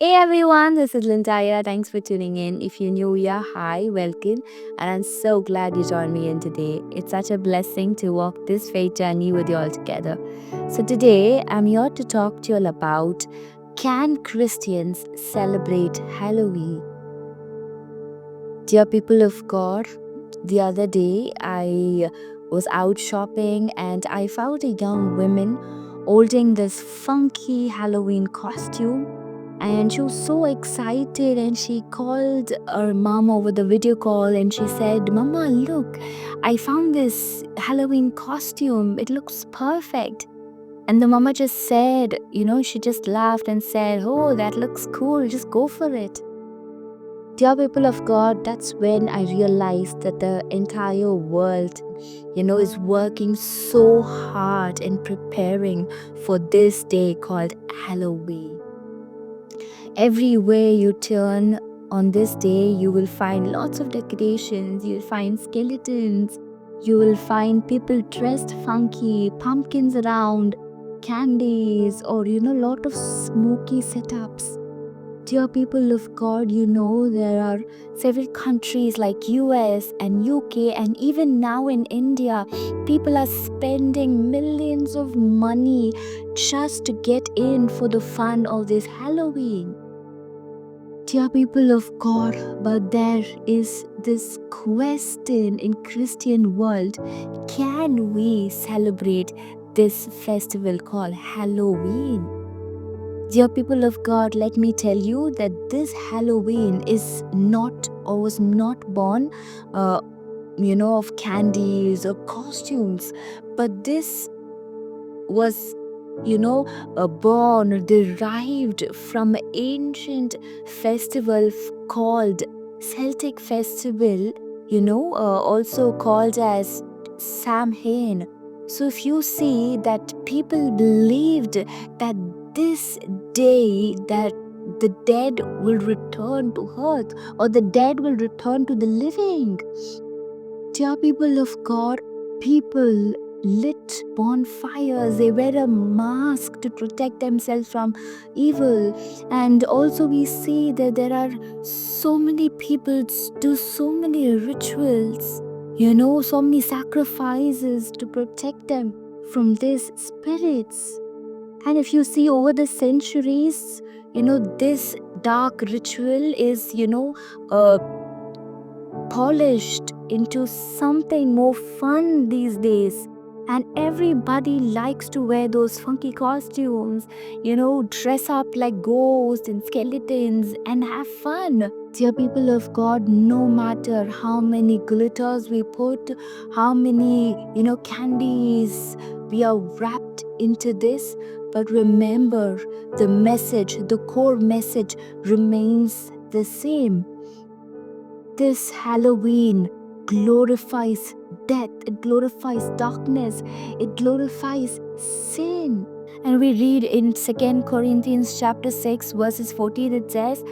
Hey everyone, this is Lintaya. Thanks for tuning in. If you're new here, hi, welcome, and I'm so glad you joined me in today. It's such a blessing to walk this faith journey with you all together. So, today I'm here to talk to you all about, can Christians celebrate Halloween? Dear people of God, the other day I was out shopping and I found a young woman holding this funky Halloween costume, and she was so excited and she called her mom over the video call and she said, "Mama, look, I found this Halloween costume. It looks perfect." And the mama just said, she just laughed and said, "Oh, that looks cool. Just go for it." Dear people of God, that's when I realized that the entire world, is working so hard and preparing for this day called Halloween. Everywhere you turn on this day, you will find lots of decorations, you'll find skeletons, you will find people dressed funky, pumpkins around, candies, or lot of smoky setups. Dear people of God, there are several countries like US and UK and even now in India, people are spending millions of money just to get in for the fun of this Halloween. Dear people of God, but there is this question in Christian world, can we celebrate this festival called Halloween? Dear people of God, let me tell you that this Halloween is not or was not born, of candies or costumes, but this was, born or derived from an ancient festival called Celtic Festival, also called as Samhain. So if you see that people believed that this day that the dead will return to earth or the dead will return to the living. Dear people of God, people lit bonfires, they wear a mask to protect themselves from evil. And also we see that there are so many people do so many rituals, so many sacrifices to protect them from these spirits. And if you see over the centuries, this dark ritual is, polished into something more fun these days. And everybody likes to wear those funky costumes, dress up like ghosts and skeletons and have fun. Dear people of God, no matter how many glitters we put, how many, candies we are wrapped into this, but remember, the message, the core message remains the same. This Halloween glorifies death, it glorifies darkness, it glorifies sin. And we read in 2 Corinthians chapter 6 verses 14, it says,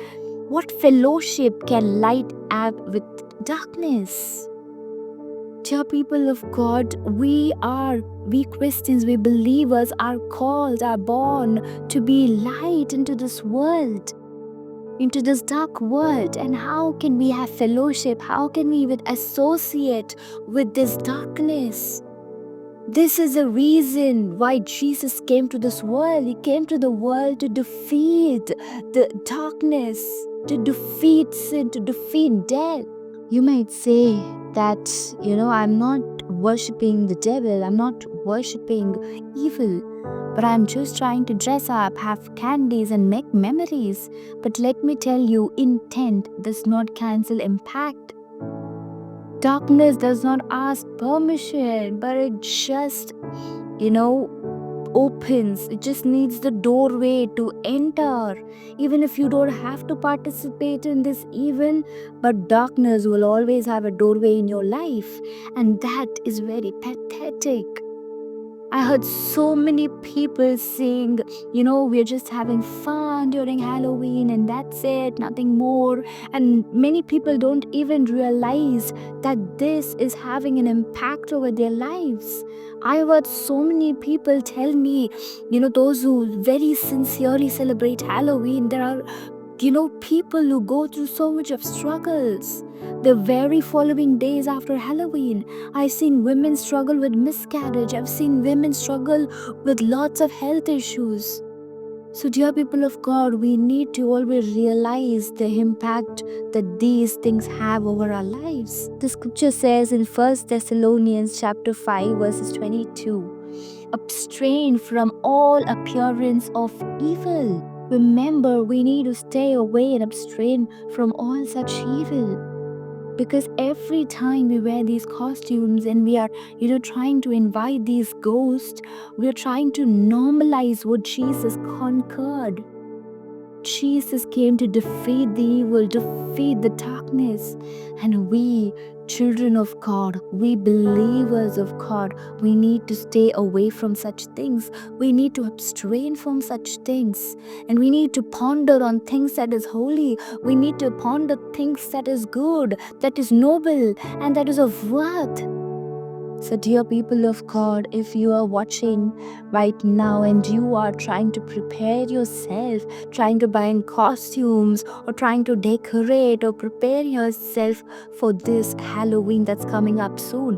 "What fellowship can light have with darkness?" Dear people of God, we Christians, we believers are called, are born to be light into this world, into this dark world. And how can we have fellowship? How can we even associate with this darkness? This is the reason why Jesus came to this world. He came to the world to defeat the darkness, to defeat sin, to defeat death. You might say that, I'm not worshipping the devil, I'm not worshipping evil, but I'm just trying to dress up, have candies, and make memories. But let me tell you, intent does not cancel impact. Darkness does not ask permission, but it just, opens. It just needs the doorway to enter. Even if you don't have to participate in this evil, but darkness will always have a doorway in your life. And that is very pathetic. I heard so many people saying, we're just having fun during Halloween and that's it, nothing more. And many people don't even realize that this is having an impact over their lives. I heard so many people tell me, those who very sincerely celebrate Halloween, there are People who go through so much of struggles. The very following days after Halloween, I've seen women struggle with miscarriage. I've seen women struggle with lots of health issues. So, dear people of God, we need to always realize the impact that these things have over our lives. The scripture says in 1 Thessalonians chapter 5, verses 22, abstain from all appearance of evil. Remember, we need to stay away and abstain from all such evil. Because every time we wear these costumes and we are, trying to invite these ghosts, we are trying to normalize what Jesus conquered. Jesus came to defeat the evil, defeat the darkness. And we, children of God, we believers of God, we need to stay away from such things. We need to abstain from such things. And we need to ponder on things that is holy. We need to ponder things that is good, that is noble, and that is of worth. So, dear people of God, if you are watching right now and you are trying to prepare yourself, trying to buy in costumes, or trying to decorate or prepare yourself for this Halloween that's coming up soon,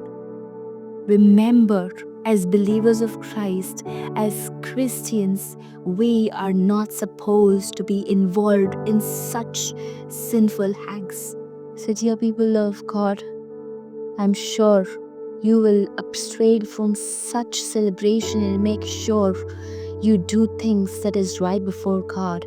remember, as believers of Christ, as Christians, we are not supposed to be involved in such sinful acts. So, dear people of God, I'm sure you will abstain from such celebration and make sure you do things that is right before God.